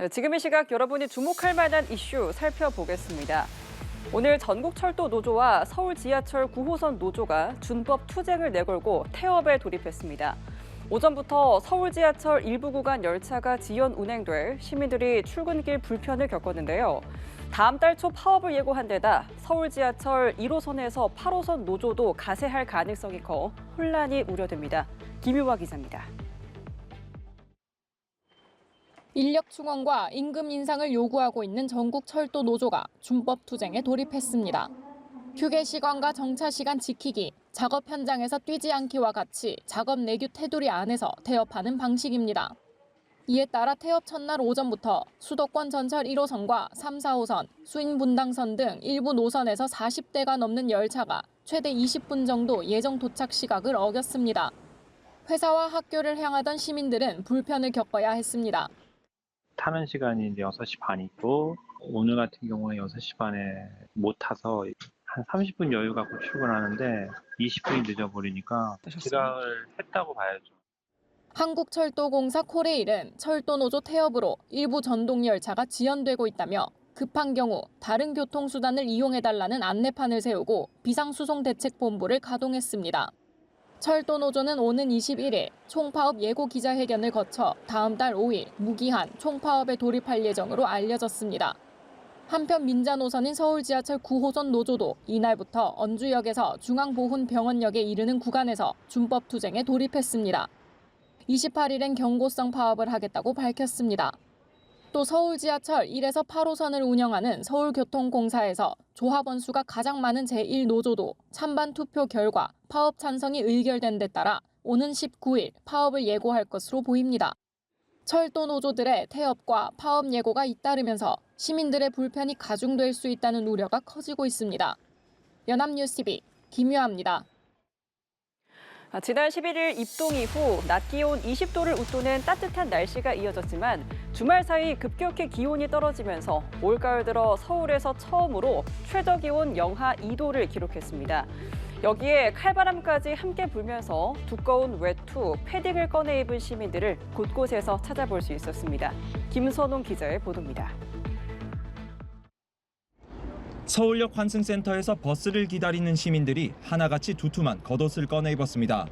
지금 이 시각 여러분이 주목할 만한 이슈 살펴보겠습니다. 오늘 전국철도 노조와 서울 지하철 9호선 노조가 준법 투쟁을 내걸고 태업에 돌입했습니다. 오전부터 서울 지하철 일부 구간 열차가 지연 운행돼 시민들이 출근길 불편을 겪었는데요. 다음 달 초 파업을 예고한 데다 서울 지하철 1호선에서 8호선 노조도 가세할 가능성이 커 혼란이 우려됩니다. 김유화 기자입니다. 인력 충원과 임금 인상을 요구하고 있는 전국 철도 노조가 준법 투쟁에 돌입했습니다. 휴게 시간과 정차 시간 지키기, 작업 현장에서 뛰지 않기와 같이 작업 내규 테두리 안에서 태업하는 방식입니다. 이에 따라 태업 첫날 오전부터 수도권 전철 1호선과 3, 4호선, 수인분당선 등 일부 노선에서 40대가 넘는 열차가 최대 20분 정도 예정 도착 시각을 어겼습니다. 회사와 학교를 향하던 시민들은 불편을 겪어야 했습니다. 타는 시간이 이제 6시 반이고 오늘 같은 경우는 6시 반에 못 타서 한 30분 여유 갖고 출근하는데 20분이 늦어버리니까 지각을 했다고 봐야죠. 한국철도공사 코레일은 철도노조 태업으로 일부 전동열차가 지연되고 있다며 급한 경우 다른 교통수단을 이용해달라는 안내판을 세우고 비상수송대책본부를 가동했습니다. 철도노조는 오는 21일 총파업 예고 기자회견을 거쳐 다음 달 5일 무기한 총파업에 돌입할 예정으로 알려졌습니다. 한편 민자노선인 서울 지하철 9호선 노조도 이날부터 언주역에서 중앙보훈병원역에 이르는 구간에서 준법 투쟁에 돌입했습니다. 28일엔 경고성 파업을 하겠다고 밝혔습니다. 또 서울 지하철 1에서 8호선을 운영하는 서울교통공사에서 조합원 수가 가장 많은 제1노조도 찬반 투표 결과 파업 찬성이 의결된 데 따라 오는 19일 파업을 예고할 것으로 보입니다. 철도 노조들의 태업과 파업 예고가 잇따르면서 시민들의 불편이 가중될 수 있다는 우려가 커지고 있습니다. 연합뉴스TV 김유아입니다. 지난 11일 입동 이후 낮 기온 20도를 웃도는 따뜻한 날씨가 이어졌지만 주말 사이 급격히 기온이 떨어지면서 올가을 들어 서울에서 처음으로 최저 기온 영하 2도를 기록했습니다. 여기에 칼바람까지 함께 불면서 두꺼운 외투, 패딩을 꺼내 입은 시민들을 곳곳에서 찾아볼 수 있었습니다. 김선홍 기자의 보도입니다. 서울역 환승센터에서 버스를 기다리는 시민들이 하나같이 두툼한 겉옷을 꺼내 입었습니다.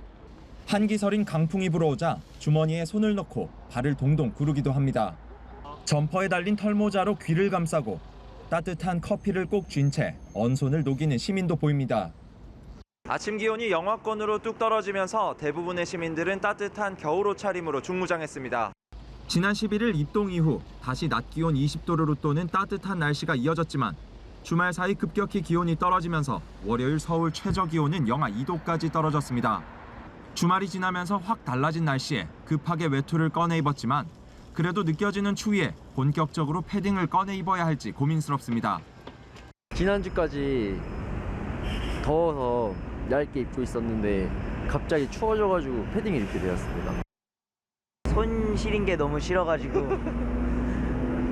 한기설인 강풍이 불어오자 주머니에 손을 넣고 발을 동동 구르기도 합니다. 점퍼에 달린 털모자로 귀를 감싸고 따뜻한 커피를 꼭 쥔 채 언손을 녹이는 시민도 보입니다. 아침 기온이 영하권으로 뚝 떨어지면서 대부분의 시민들은 따뜻한 겨울 옷차림으로 중무장했습니다. 지난 11일 입동 이후 다시 낮 기온 20도를 웃도는 따뜻한 날씨가 이어졌지만 주말 사이 급격히 기온이 떨어지면서 월요일 서울 최저 기온은 영하 2도까지 떨어졌습니다. 주말이 지나면서 확 달라진 날씨에 급하게 외투를 꺼내 입었지만 그래도 느껴지는 추위에 본격적으로 패딩을 꺼내 입어야 할지 고민스럽습니다. 지난주까지 더워서 얇게 입고 있었는데 갑자기 추워져가지고 패딩을 입게 되었습니다. 손 시린 게 너무 싫어가지고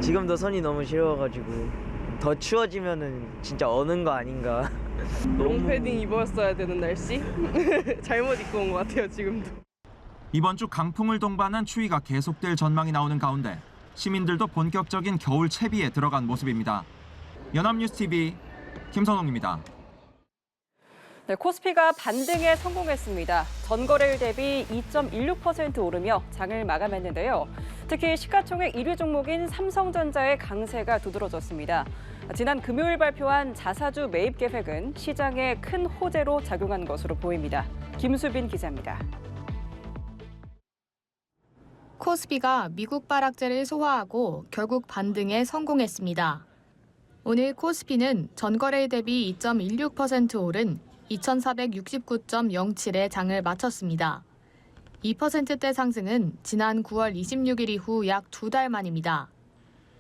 지금도 손이 너무 시려가지고 더 추워지면은 진짜 어는 거 아닌가. 롱패딩 입었어야 되는 날씨? 잘못 입고 온 것 같아요, 지금도. 이번 주 강풍을 동반한 추위가 계속될 전망이 나오는 가운데 시민들도 본격적인 겨울 채비에 들어간 모습입니다. 연합뉴스TV 김선홍입니다. 네, 코스피가 반등에 성공했습니다. 전거래일 대비 2.16% 오르며 장을 마감했는데요. 특히 시가총액 1위 종목인 삼성전자의 강세가 두드러졌습니다. 지난 금요일 발표한 자사주 매입 계획은 시장에 큰 호재로 작용한 것으로 보입니다. 김수빈 기자입니다. 코스피가 미국 발악제를 소화하고 결국 반등에 성공했습니다. 오늘 코스피는 전거래일 대비 2.16% 오른 2,469.07의 장을 마쳤습니다. 2%대 상승은 지난 9월 26일 이후 약 2달 만입니다.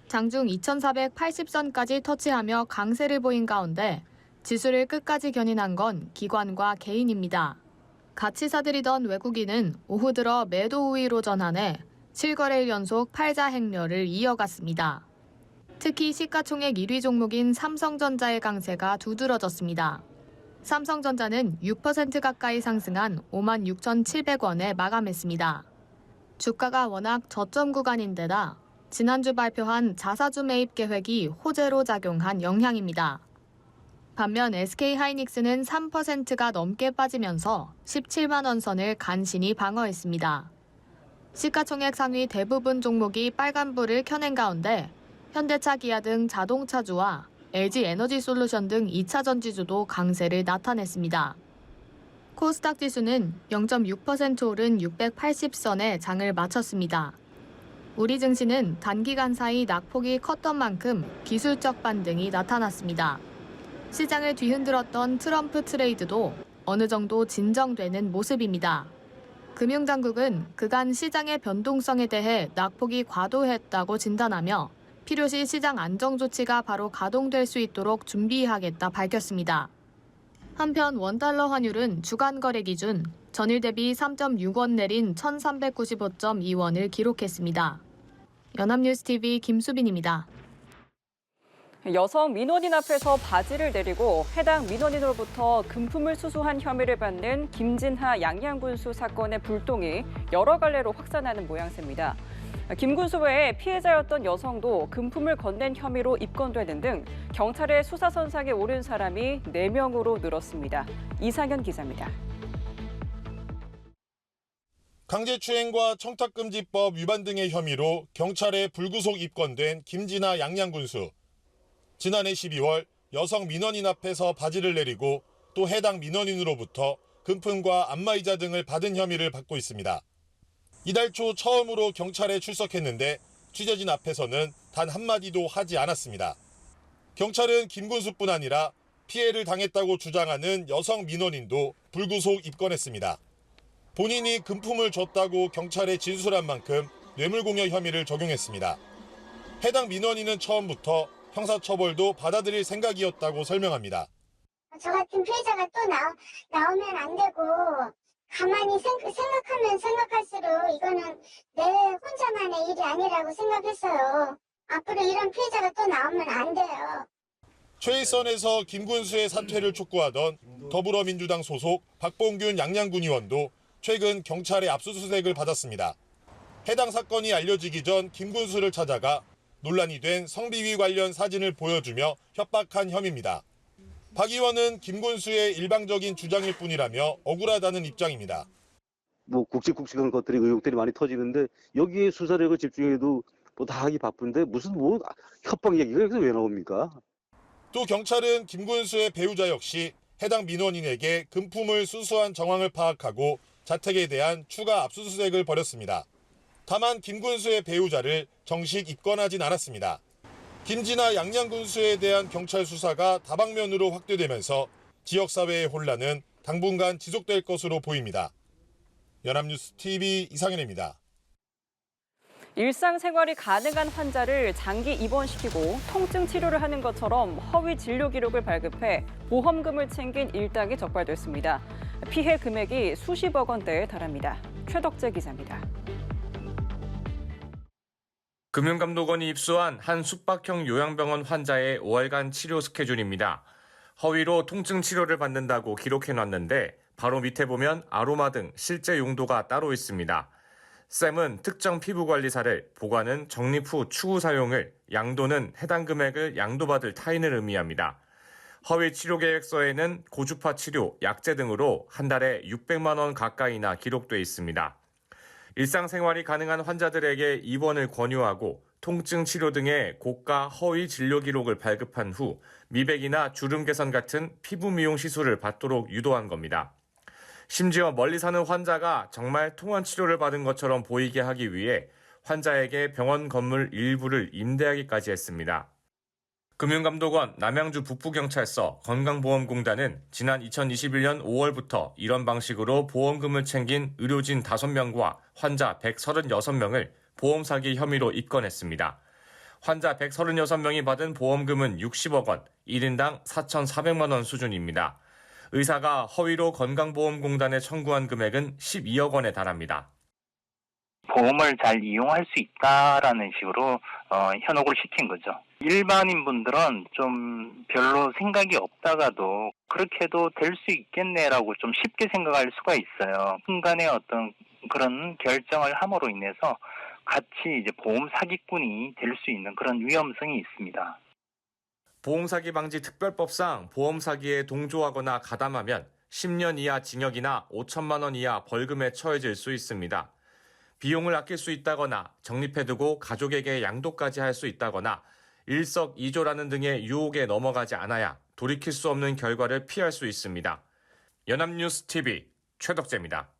장중 2,480선까지 터치하며 강세를 보인 가운데 지수를 끝까지 견인한 건 기관과 개인입니다. 가치사들이던 외국인은 오후 들어 매도 우위로 전환해 7거래일 연속 팔자 행렬을 이어갔습니다. 특히 시가총액 1위 종목인 삼성전자의 강세가 두드러졌습니다. 삼성전자는 6% 가까이 상승한 56,700원에 마감했습니다. 주가가 워낙 저점 구간인데다 지난주 발표한 자사주 매입 계획이 호재로 작용한 영향입니다. 반면 SK하이닉스는 3%가 넘게 빠지면서 17만 원 선을 간신히 방어했습니다. 시가총액 상위 대부분 종목이 빨간불을 켜낸 가운데 현대차, 기아 등 자동차주와 LG에너지솔루션 등 2차 전지주도 강세를 나타냈습니다. 코스닥 지수는 0.6% 오른 680선에 장을 마쳤습니다. 우리 증시는 단기간 사이 낙폭이 컸던 만큼 기술적 반등이 나타났습니다. 시장을 뒤흔들었던 트럼프 트레이드도 어느 정도 진정되는 모습입니다. 금융당국은 그간 시장의 변동성에 대해 낙폭이 과도했다고 진단하며 필요시 시장 안정 조치가 바로 가동될 수 있도록 준비하겠다 밝혔습니다. 한편 원달러 환율은 주간 거래 기준 전일 대비 3.6원 내린 1,395.2원을 기록했습니다. 연합뉴스TV 김수빈입니다. 여성 민원인 앞에서 바지를 내리고 해당 민원인으로부터 금품을 수수한 혐의를 받는 김진하 양양군수 사건의 불똥이 여러 갈래로 확산하는 모양새입니다. 김 군수 외에 피해자였던 여성도 금품을 건넨 혐의로 입건되는 등 경찰의 수사선상에 오른 사람이 4명으로 늘었습니다. 이상현 기자입니다. 강제추행과 청탁금지법 위반 등의 혐의로 경찰에 불구속 입건된 김진하 양양군수. 지난해 12월 여성 민원인 앞에서 바지를 내리고 또 해당 민원인으로부터 금품과 안마의자 등을 받은 혐의를 받고 있습니다. 이달 초 처음으로 경찰에 출석했는데 취재진 앞에서는 단 한마디도 하지 않았습니다. 경찰은 김 군수뿐 아니라 피해를 당했다고 주장하는 여성 민원인도 불구속 입건했습니다. 본인이 금품을 줬다고 경찰에 진술한 만큼 뇌물공여 혐의를 적용했습니다. 해당 민원인은 처음부터 형사처벌도 받아들일 생각이었다고 설명합니다. 저 같은 피해자가 또 나오면 안 되고 가만히 생각하면 생각할수록 이거는 내 혼자만의 일이 아니라고 생각했어요. 앞으로 이런 피해자가 또 나오면 안 돼요. 최일선에서 김군수의 사퇴를 촉구하던 더불어민주당 소속 박봉균 양양군 의원도 최근 경찰의 압수수색을 받았습니다. 해당 사건이 알려지기 전 김군수를 찾아가 논란이 된 성비위 관련 사진을 보여주며 협박한 혐의입니다. 박 의원은 김군수의 일방적인 주장일 뿐이라며 억울하다는 입장입니다. 굵직굵직한 것들이 의혹들이 많이 터지는데 여기에 수사력을 집중해도 다 하기 바쁜데 무슨 협박 얘기가 여기서 왜 나옵니까? 또 경찰은 김군수의 배우자 역시 해당 민원인에게 금품을 수수한 정황을 파악하고 자택에 대한 추가 압수수색을 벌였습니다. 다만 김군수의 배우자를 정식 입건하진 않았습니다. 김진하 양양군수에 대한 경찰 수사가 다방면으로 확대되면서 지역사회의 혼란은 당분간 지속될 것으로 보입니다. 연합뉴스TV 이상현입니다. 일상생활이 가능한 환자를 장기 입원시키고 통증 치료를 하는 것처럼 허위 진료 기록을 발급해 보험금을 챙긴 일당이 적발됐습니다. 피해 금액이 수십억 원대에 달합니다. 최덕재 기자입니다. 금융감독원이 입수한 한 숙박형 요양병원 환자의 5월간 치료 스케줄입니다. 허위로 통증 치료를 받는다고 기록해놨는데 바로 밑에 보면 아로마 등 실제 용도가 따로 있습니다. 쌤은 특정 피부관리사를, 보관은 적립 후 추후 사용을, 양도는 해당 금액을 양도받을 타인을 의미합니다. 허위 치료 계획서에는 고주파 치료, 약제 등으로 한 달에 600만 원 가까이나 기록돼 있습니다. 일상생활이 가능한 환자들에게 입원을 권유하고 통증 치료 등의 고가 허위 진료 기록을 발급한 후 미백이나 주름 개선 같은 피부 미용 시술을 받도록 유도한 겁니다. 심지어 멀리 사는 환자가 정말 통원 치료를 받은 것처럼 보이게 하기 위해 환자에게 병원 건물 일부를 임대하기까지 했습니다. 금융감독원, 남양주 북부경찰서, 건강보험공단은 지난 2021년 5월부터 이런 방식으로 보험금을 챙긴 의료진 5명과 환자 136명을 보험 사기 혐의로 입건했습니다. 환자 136명이 받은 보험금은 60억 원, 1인당 4,400만 원 수준입니다. 의사가 허위로 건강보험공단에 청구한 금액은 12억 원에 달합니다. 보험을 잘 이용할 수 있다라는 식으로 현혹을 시킨 거죠. 일반인 분들은 좀 별로 생각이 없다가도 그렇게도 될 수 있겠네라고 좀 쉽게 생각할 수가 있어요. 순간의 어떤 그런 결정을 함으로 인해서 같이 이제 보험 사기꾼이 될 수 있는 그런 위험성이 있습니다. 보험사기 방지 특별법상 보험사기에 동조하거나 가담하면 10년 이하 징역이나 5천만 원 이하 벌금에 처해질 수 있습니다. 비용을 아낄 수 있다거나 적립해두고 가족에게 양도까지 할 수 있다거나 일석이조라는 등의 유혹에 넘어가지 않아야 돌이킬 수 없는 결과를 피할 수 있습니다. 연합뉴스 TV 최덕재입니다.